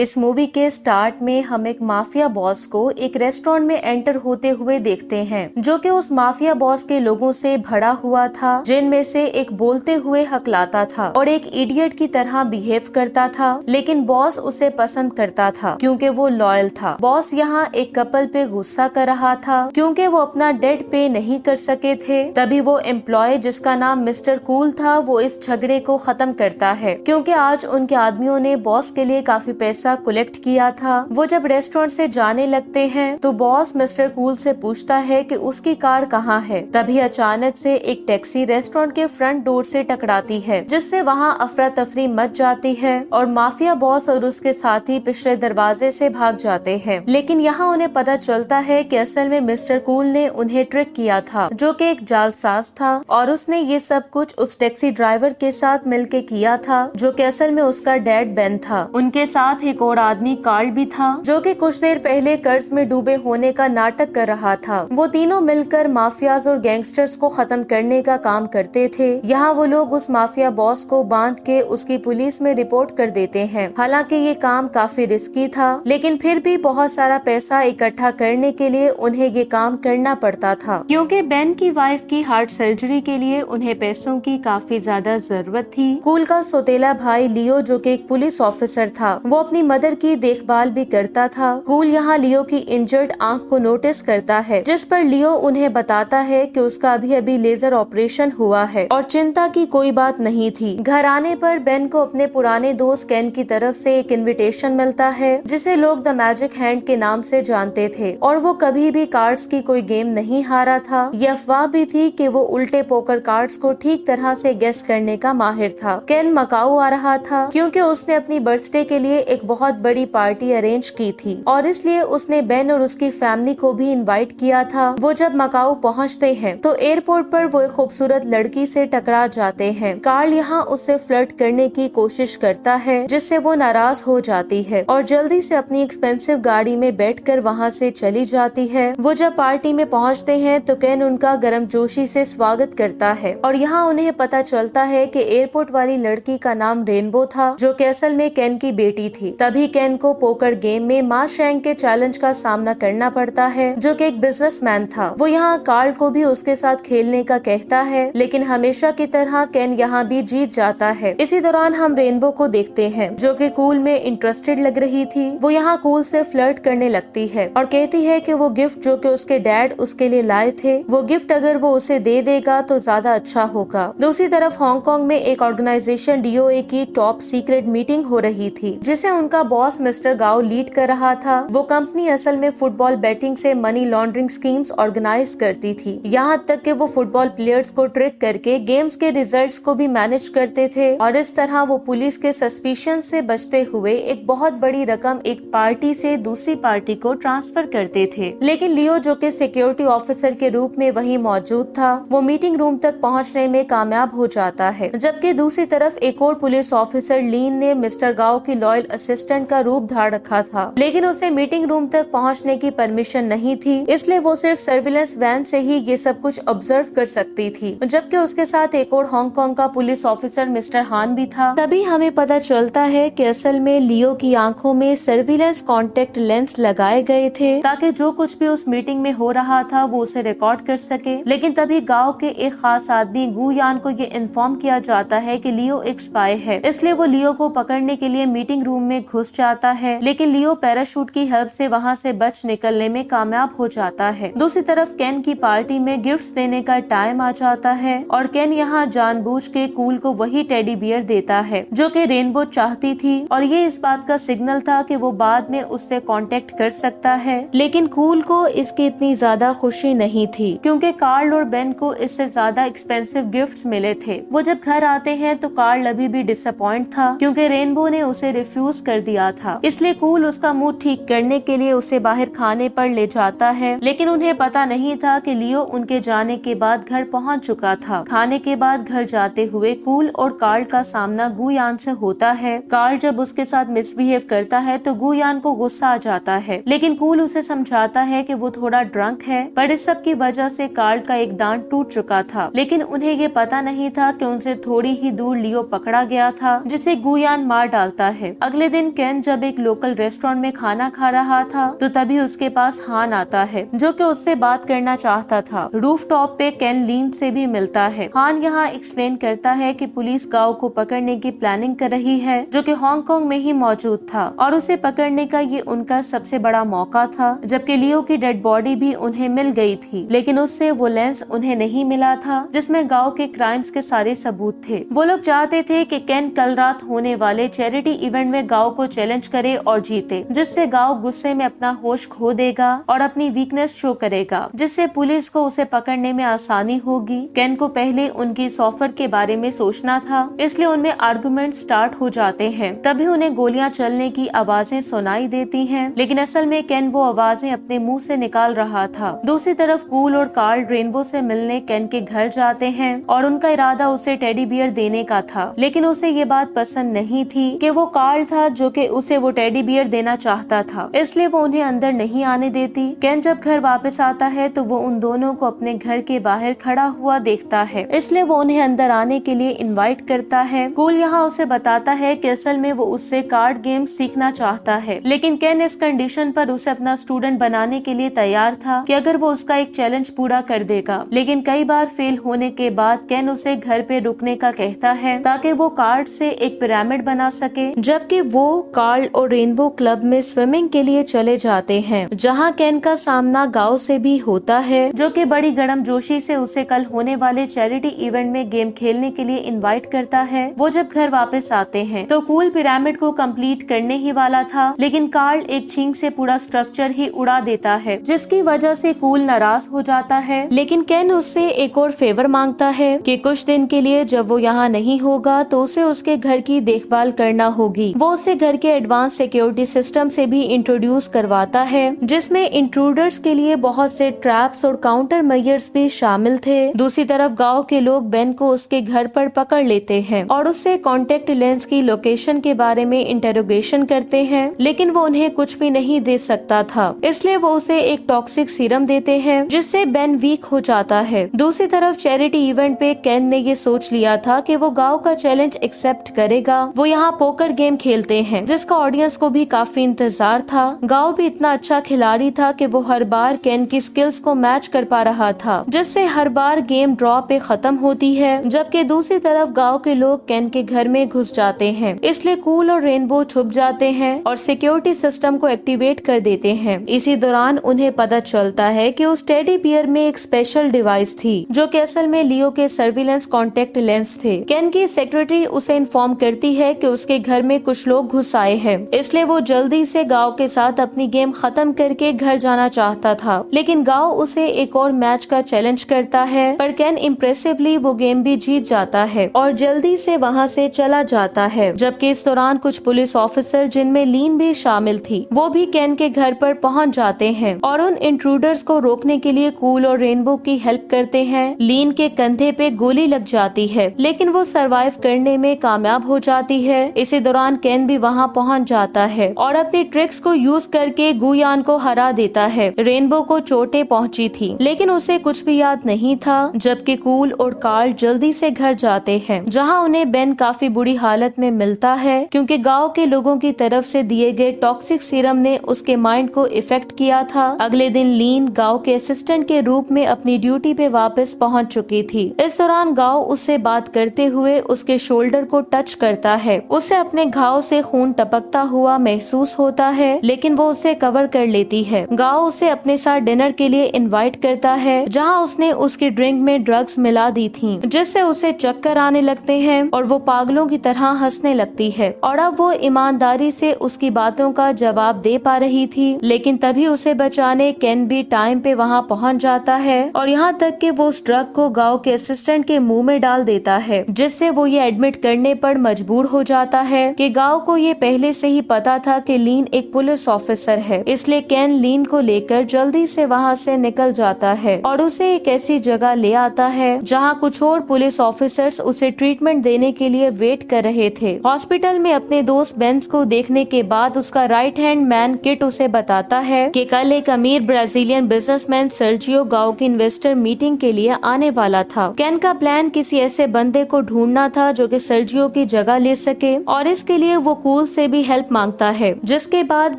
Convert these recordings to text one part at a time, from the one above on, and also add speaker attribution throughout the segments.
Speaker 1: इस मूवी के स्टार्ट में हम एक माफिया बॉस को एक रेस्टोरेंट में एंटर होते हुए देखते हैं, जो कि उस माफिया बॉस के लोगों से भरा हुआ था, जिनमें से एक बोलते हुए हकलाता था और एक इडियट की तरह बिहेव करता था। लेकिन बॉस उसे पसंद करता था क्योंकि वो लॉयल था। बॉस यहाँ एक कपल पे गुस्सा कर रहा था क्योंकि वो अपना डेट पे नहीं कर सके थे। तभी वो एम्प्लॉय जिसका नाम मिस्टर कूल था, वो इस झगड़े को खत्म करता है क्योंकि आज उनके आदमियों ने बॉस के लिए काफी पैसा कलेक्ट किया था। वो जब रेस्टोरेंट से जाने लगते हैं तो बॉस मिस्टर कूल से पूछता है कि उसकी कार कहाँ है। तभी अचानक से एक टैक्सी रेस्टोरेंट के फ्रंट डोर से टकराती है, जिससे वहाँ अफरा तफरी मच जाती है और माफिया बॉस और उसके साथी पिछले दरवाजे से भाग जाते हैं। लेकिन यहाँ उन्हें पता चलता है कि असल में मिस्टर कूल ने उन्हें ट्रिक किया था, जो कि एक जालसाज था और उसने ये सब कुछ उस टैक्सी ड्राइवर के साथ मिलके किया था, जो कि असल में उसका डैड बेन था। उनके साथ एक और आदमी कार्ल भी था, जो कि कुछ देर पहले कर्ज में डूबे होने का नाटक कर रहा था। वो तीनों मिलकर माफियाज और गैंगस्टर्स को खत्म करने का काम करते थे। यहाँ वो लोग उस माफिया बॉस को बांध के उसकी पुलिस में रिपोर्ट कर देते हैं। हालांकि ये काम काफी रिस्की था, लेकिन फिर भी बहुत सारा पैसा इकट्ठा करने के लिए उन्हें ये काम करना पड़ता था, क्योंकि बेन की वाइफ की हार्ट सर्जरी के लिए उन्हें पैसों की काफी ज्यादा जरूरत थी। कूल का सौतेला भाई लियो, जो कि एक पुलिस ऑफिसर था, वो अपनी मदर की देखभाल भी करता था। कूल यहाँ लियो की इंजर्ड आंख को नोटिस करता है, जिस पर लियो उन्हें बताता है कि उसका अभी अभी लेजर ऑपरेशन हुआ है और चिंता की कोई बात नहीं थी। घर आने पर बेन को अपने पुराने दोस्त केन की तरफ से एक इनविटेशन मिलता है, जिसे लोग द मैजिक हैंड के नाम से जानते थे और वो कभी भी कार्ड्स की कोई गेम नहीं हारा था। ये अफवाह भी थी कि वो उल्टे पोकर कार्ड्स को ठीक तरह से गेस करने का माहिर था। केन मकाऊ आ रहा था क्योंकि उसने अपनी बर्थडे के लिए एक बहुत बड़ी पार्टी अरेंज की थी और इसलिए उसने बेन और उसकी फैमिली को भी इनवाइट किया था। वो जब मकाऊ पहुंचते हैं तो एयरपोर्ट पर वो एक खूबसूरत लड़की से टकरा जाते हैं। कार्ल यहाँ उससे फ्लर्ट करने की कोशिश करता है, जिससे वो नाराज हो जाती है और जल्दी से अपनी एक्सपेंसिव गाड़ी में बैठकर वहाँ से चली जाती है। वो जब पार्टी में पहुँचते हैं तो केन उनका गर्मजोशी से स्वागत करता है और यहाँ उन्हें पता चलता है कि एयरपोर्ट वाली लड़की का नाम रेनबो था, जो कि असल में केन की बेटी थी। तभी केन को पोकर गेम में मा शेंग के चैलेंज का सामना करना पड़ता है, जो कि एक बिजनेसमैन था। वो यहाँ कार्ल को भी उसके साथ खेलने का कहता है, लेकिन हमेशा की तरह केन यहाँ भी जीत जाता है। इसी दौरान हम रेनबो को देखते हैं, जो कि कूल में इंटरेस्टेड लग रही थी। वो यहाँ कूल से फ्लर्ट करने लगती है और कहती है कि वो गिफ्ट जो कि उसके डैड उसके लिए लाए थे, वो गिफ्ट अगर वो उसे दे देगा तो ज्यादा अच्छा होगा। दूसरी तरफ हांगकांग में एक ऑर्गेनाइजेशन डीओए की टॉप सीक्रेट मीटिंग हो रही थी, जिसे उनका बॉस मिस्टर गाओ लीड कर रहा था। वो कंपनी असल में फुटबॉल बैटिंग से मनी लॉन्ड्रिंग स्कीम्स ऑर्गेनाइज करती थी, यहाँ तक कि वो फुटबॉल प्लेयर्स को ट्रिक करके गेम्स के रिजल्ट्स को भी मैनेज करते थे और इस तरह वो पुलिस के सस्पिशन से बचते हुए एक बहुत बड़ी रकम एक पार्टी से दूसरी पार्टी को ट्रांसफर करते थे। लेकिन लियो, जो कि सिक्योरिटी ऑफिसर के रूप में वहीं मौजूद था, वो मीटिंग रूम तक पहुंचने में कामयाब हो जाता है, जबकि दूसरी तरफ एक और पुलिस ऑफिसर लीन ने मिस्टर गाओ की लॉयल असिस्टेंट का रूप धार रखा था, लेकिन उसे मीटिंग रूम तक पहुंचने की परमिशन नहीं थी, इसलिए वो सिर्फ सर्विलेंस वैन से ही ये सब कुछ ऑब्जर्व कर सकती थी। जबकि उसके साथ एक और हांगकांग का पुलिस ऑफिसर मिस्टर हान भी था। तभी हमें पता चलता है कि असल में लियो की आंखों में सर्विलेंस कॉन्टेक्ट लेंस लगाए गए थे, ताकि जो कुछ भी उस मीटिंग में हो रहा था वो उसे रिकॉर्ड कर सके। लेकिन तभी गांव के एक खास आदमी गु यान को ये इन्फॉर्म किया जाता है कि लियो एक स्पाई है, इसलिए वो लियो को पकड़ने के लिए मीटिंग रूम में घुस जाता है। लेकिन लियो पैराशूट की हेल्प से वहाँ से बच निकलने में कामयाब हो जाता है। दूसरी तरफ केन की पार्टी में गिफ्ट्स देने का टाइम आ जाता है और केन यहाँ जानबूझ के कूल को वही टेडी बियर देता है जो कि रेनबो चाहती थी, और ये इस बात का सिग्नल था कि वो बाद में उससे कांटेक्ट कर सकता है। लेकिन कूल को इसकी इतनी ज्यादा खुशी नहीं थी, क्योंकि कार्ल और बेन को इससे ज्यादा एक्सपेंसिव गिफ्ट्स मिले थे। वो जब घर आते हैं तो कार्ल अभी भी डिसअपॉइंट था, क्योंकि रेनबो ने उसे रिफ्यूज कर दिया था। इसलिए कूल उसका मूड ठीक करने के लिए उसे बाहर खाने पर ले जाता है, लेकिन उन्हें पता नहीं था कि लियो उनके जाने के बाद घर पहुंच चुका था। खाने के बाद घर जाते हुए कूल और कार्ल का सामना गु यान से होता है। कार्ल जब उसके साथ मिसबिहेव करता है तो गु यान को गुस्सा आ जाता है, लेकिन कूल उसे समझाता है कि वो थोड़ा ड्रंक है, पर इस सब की वजह से कार्ल का एक दांत टूट चुका था। लेकिन उन्हें ये पता नहीं था कि उनसे थोड़ी ही दूर लियो पकड़ा गया था, जिसे गु यान मार डालता है। अगले दिन दिन केन जब एक लोकल रेस्टोरेंट में खाना खा रहा था तो तभी उसके पास हान आता है जो कि उससे बात करना चाहता था। रूफ टॉप पे केन लीन से भी मिलता है। हान यहाँ एक्सप्लेन करता है कि पुलिस गाओ को पकड़ने की प्लानिंग कर रही है जो कि हांगकांग में ही मौजूद था और उसे पकड़ने का ये उनका सबसे बड़ा मौका था, जबकि लियो की डेड बॉडी भी उन्हें मिल गई थी, लेकिन उससे वो लेंस उन्हें नहीं मिला था जिसमें गाओ के क्राइम्स के सारे सबूत थे। वो लोग चाहते थे कि केन कल रात होने वाले चैरिटी इवेंट में गाओ को चैलेंज करे और जीते, जिससे गाओ गुस्से में अपना होश खो देगा और अपनी वीकनेस शो करेगा, जिससे पुलिस को उसे पकड़ने में आसानी होगी। केन को पहले उनकी ऑफर के बारे में सोचना था, इसलिए उनमें आर्गुमेंट स्टार्ट हो जाते हैं। तभी उन्हें गोलियां चलने की आवाजें सुनाई देती हैं, लेकिन असल में केन वो आवाजें अपने मुंह से निकाल रहा था। दूसरी तरफ कूल और कार्ल रेनबो से मिलने केन के घर जाते हैं और उनका इरादा उसे टेडी बियर देने का था, लेकिन उसे ये बात पसंद नहीं थी कि वो कार्ल था जो कि उसे वो टेडी बियर देना चाहता था, इसलिए वो उन्हें अंदर नहीं आने देती। केन जब घर वापस आता है तो वो उन दोनों को अपने घर के बाहर खड़ा हुआ देखता है, इसलिए वो उन्हें अंदर आने के लिए इनवाइट करता है। कूल यहाँ उसे बताता है कि असल में वो उससे कार्ड गेम सीखना चाहता है, लेकिन केन इस कंडीशन पर उसे अपना स्टूडेंट बनाने के लिए तैयार था कि अगर वो उसका एक चैलेंज पूरा कर देगा। लेकिन कई बार फेल होने के बाद केन उसे घर पे रुकने का कहता है ताकि वो कार्ड से एक पिरामिड बना सके, जबकि वो कार्ल और रेनबो क्लब में स्विमिंग के लिए चले जाते हैं, जहाँ केन का सामना गाओ से भी होता है जो कि बड़ी गर्मजोशी से उसे कल होने वाले चैरिटी इवेंट में गेम खेलने के लिए इनवाइट करता है। वो जब घर वापस आते हैं तो कूल पिरामिड को कंप्लीट करने ही वाला था, लेकिन कार्ल एक छींक से पूरा स्ट्रक्चर ही उड़ा देता है, जिसकी वजह से कूल नाराज हो जाता है। लेकिन केन उससे एक और फेवर मांगता है कि कुछ दिन के लिए जब वो यहाँ नहीं होगा तो उसे उसके घर की देखभाल करना होगी। वो उसे घर के एडवांस सिक्योरिटी सिस्टम से भी इंट्रोड्यूस करवाता है, जिसमें इंट्रूडर्स के लिए बहुत से ट्रैप्स और काउंटर मेजर्स भी शामिल थे। दूसरी तरफ गांव के लोग बेन को उसके घर पर पकड़ लेते हैं और उससे कॉन्टेक्ट लेंस की लोकेशन के बारे में इंटेरोगेशन करते हैं, लेकिन वो उन्हें कुछ भी नहीं दे सकता था, इसलिए वो उसे एक टॉक्सिक सीरम देते हैं जिससे बेन वीक हो जाता है। दूसरी तरफ चैरिटी इवेंट पे केन ने ये सोच लिया था कि वो गांव का चैलेंज एक्सेप्ट करेगा। वो यहाँ पोकर गेम खेलते हैं जिसका ऑडियंस को भी काफी इंतजार था। गांव भी इतना अच्छा खिलाड़ी था कि वो हर बार केन की स्किल्स को मैच कर पा रहा था, जिससे हर बार गेम ड्रॉ पे खत्म होती है। जबकि दूसरी तरफ गांव के लोग केन के घर में घुस जाते हैं, इसलिए कूल और रेनबो छुप जाते हैं और सिक्योरिटी सिस्टम को एक्टिवेट कर देते हैं। इसी दौरान उन्हें पता चलता है कि उस टेडी बियर में एक स्पेशल डिवाइस थी जो कि असल में लियो के सर्विलेंस कॉन्टेक्ट लेंस थे। केन की सेक्रेटरी उसे इन्फॉर्म करती है कि उसके घर में कुछ लोग घुस आए हैं, इसलिए वो जल्दी से गांव के साथ अपनी गेम खत्म करके घर जाना चाहता था, लेकिन गांव उसे एक और मैच का चैलेंज करता है, पर केन इम्प्रेसिवली वो गेम भी जीत जाता है और जल्दी से वहाँ से चला जाता है। जबकि इस दौरान कुछ पुलिस ऑफिसर जिनमें लीन भी शामिल थी वो भी केन के घर पर पहुँच जाते हैं और उन इंट्रूडर्स को रोकने के लिए कूल और रेनबो की हेल्प करते हैं। लीन के कंधे पे गोली लग जाती है, लेकिन वो सरवाइव करने में कामयाब हो जाती है। इसी दौरान केन भी वहाँ पहुँच जाता है और अपनी ट्रिक्स को यूज करके गुयान को हरा देता है। रेनबो को चोटें पहुँची थी, लेकिन उसे कुछ भी याद नहीं था। जबकि कूल और कार्ल जल्दी से घर जाते हैं, जहाँ उन्हें बेन काफी बुरी हालत में मिलता है क्योंकि गांव के लोगों की तरफ से दिए गए टॉक्सिक सीरम ने उसके माइंड को इफेक्ट किया था। अगले दिन लीन गांव के असिस्टेंट के रूप में अपनी ड्यूटी पे वापस पहुंच चुकी थी। इस दौरान गांव उससे बात करते हुए उसके शोल्डर को टच करता है। उसे अपने घाव से खून टपकता हुआ महसूस होता है, लेकिन वो उसे कवर कर लेती है। गांव उसे अपने साथ डिनर के लिए इनवाइट करता है, जहां उसने उसकी ड्रिंक में ड्रग्स मिला दी थी, जिससे उसे चक्कर आने लगते हैं और वो पागलों की तरह हंसने लगती है। और अब वो ईमानदारी से उसकी बातों का जवाब दे पा रही थी, लेकिन तभी उसे बचाने केन भी टाइम पे वहाँ पहुँच जाता है और यहाँ तक कि वो उस ड्रग को गांव के असिस्टेंट के मुंह में डाल देता है, जिससे वो ये एडमिट करने पर मजबूर हो जाता है कि गांव को ये पहले से ही पता था कि लीन एक पुलिस ऑफिसर है। इसलिए केन लीन को लेकर जल्दी से वहाँ से निकल जाता है और उसे एक ऐसी जगह ले आता है जहाँ कुछ और पुलिस ऑफिसर्स उसे ट्रीटमेंट देने के लिए वेट कर रहे थे। हॉस्पिटल में अपने दोस्त बेंस को देखने के बाद उसका राइट हैंड मैन किट उसे बताता है कि कल एक अमीर ब्राजीलियन बिजनेसमैन सर्जियो गांव की इन्वेस्टर मीटिंग के लिए आने वाला था। केन का प्लान किसी ऐसे बंदे को ढूंढना था जो कि सर्जियो की जगह ले सके और इसके लिए वो कूल से भी हेल्प मांगता है, जिसके बाद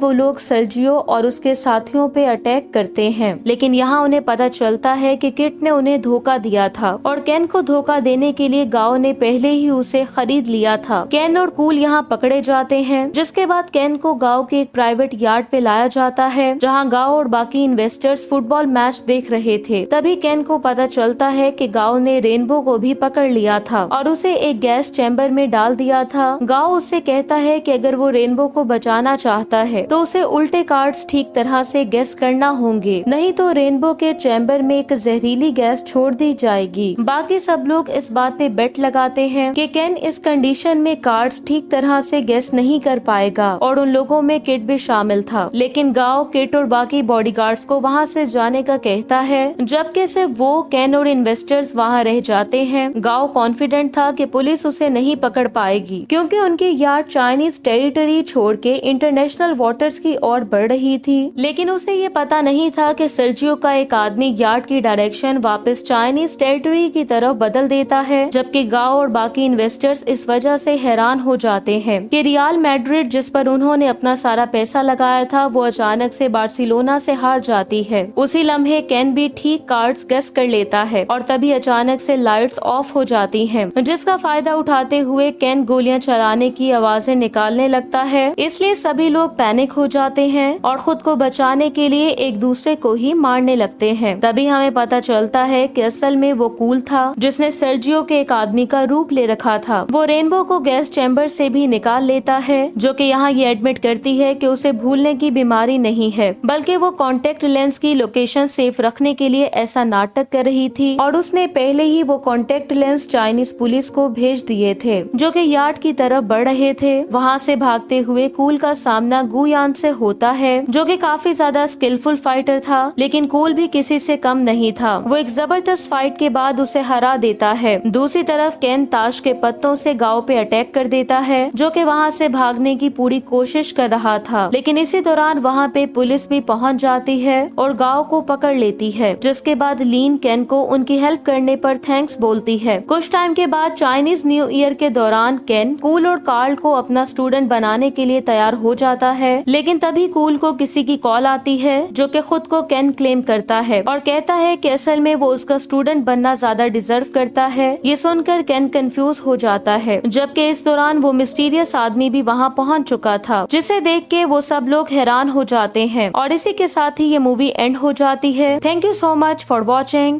Speaker 1: वो लोग सर्जियो और उसके साथियों पे अटैक करते हैं। लेकिन यहाँ उन्हें पता चलता है कि किट ने उन्हें धोखा दिया था और केन को धोखा देने के लिए गाओ ने पहले ही उसे खरीद लिया था। केन और कूल यहाँ पकड़े जाते हैं, जिसके बाद केन को गाओ के एक प्राइवेट यार्ड पे लाया जाता है, जहाँ गाओ और बाकी इन्वेस्टर्स फुटबॉल मैच देख रहे थे। तभी केन को पता चलता है कि गाओ ने रेनबो को भी पकड़ लिया था और उसे एक गैस चैम्बर में डाल दिया था। गाओ उससे कहता है कि अगर वो रेनबो को बचाना चाहता है तो उसे उल्टे कार्ड्स ठीक तरह से गेस करना होंगे, नहीं तो रेनबो के चैम्बर में एक जहरीली गैस छोड़ दी जाएगी। बाकी सब लोग इस बात पे बेट लगाते हैं कि केन इस कंडीशन में कार्ड्स ठीक तरह से गेस नहीं कर पाएगा और उन लोगों में किट भी शामिल था। लेकिन गाओ किट और बाकी बॉडीगार्ड्स को वहाँ से जाने का कहता है, जबकि सिर्फ वो, केन और इन्वेस्टर्स वहाँ रह जाते हैं। गाओ कॉन्फिडेंट था कि पुलिस उसे नहीं पकड़ पाएगी, क्योंकि उनकी यार्ड चाइनीज टेरिटरी छोड़ के इंटरनेशनल वाटर्स की ओर बढ़ रही थी। लेकिन उसे ये पता नहीं था कि सर्जियो का एक आदमी यार्ड की डायरेक्शन वापस चाइनीज टेरिटरी की तरफ बदल देता है, जबकि गाओ और बाकी इन्वेस्टर्स इस वजह से हैरान हो जाते हैं कि रियल मैड्रिड, जिस पर उन्होंने अपना सारा पैसा लगाया था, वो अचानक से बार्सिलोना से हार जाती है। उसी लम्हे केन भी ठीक कार्ड्स गेस कर लेता है और तभी अचानक से लाइट्स ऑफ हो जाती हैं, जिसका फायदा उठाते हुए केन गोलियां चलाने की आवाजें निकालने लगता है। इसलिए सभी लोग पैनिक हो जाते हैं और खुद को बचाने के लिए एक दूसरे को ही मारने लगते हैं। तभी हमें पता चलता है कि असल में वो कूल था, जिसने सर्जियो के एक आदमी का रूप ले रखा था। वो रेनबो को गैस चैम्बर से भी निकाल लेता है, जो कि यहाँ ये एडमिट करती है कि उसे भूलने की बीमारी नहीं है, बल्कि वो कॉन्टेक्ट लेंस की लोकेशन सेफ रखने के लिए ऐसा नाटक कर रही थी और उसने पहले ही वो कॉन्टेक्ट लेंस चाइनीज पुलिस को भेज दिए थे, जो कि यार्ड की तरफ बढ़ रहे थे। वहाँ से भागते हुए कूल का सामना गुयान से होता है, जो कि काफी ज्यादा स्किलफुल फाइटर था, लेकिन कूल भी किसी से कम नहीं था। वो एक जबरदस्त फाइट के बाद उसे हरा देता है। दूसरी तरफ केन ताश के पत्तों से गाओ पे अटैक कर देता है, जो कि वहाँ से भागने की पूरी कोशिश कर रहा था। लेकिन इसी दौरान वहाँ पे पुलिस भी पहुँच जाती है और गाओ को पकड़ लेती है, जिसके बाद लीन केन को उनकी हेल्प करने पर थैंक्स बोलती है। कुछ टाइम के बाद चाइनीज न्यू ईयर के दौरान केन कूल और कार्ल को अपना स्टूडेंट बनाने के लिए तैयार हो जाता है, लेकिन तभी कूल को किसी की कॉल आती है, जो कि खुद को केन क्लेम करता है और कहता है कि असल में वो उसका स्टूडेंट बनना ज्यादा डिजर्व करता है। ये सुनकर केन कंफ्यूज हो जाता है, जबकि इस दौरान वो मिस्टीरियस आदमी भी वहाँ पहुँच चुका था, जिसे देख के वो सब लोग हैरान हो जाते हैं। और इसी के साथ ही ये मूवी एंड हो जाती है। Thank you so much for watching.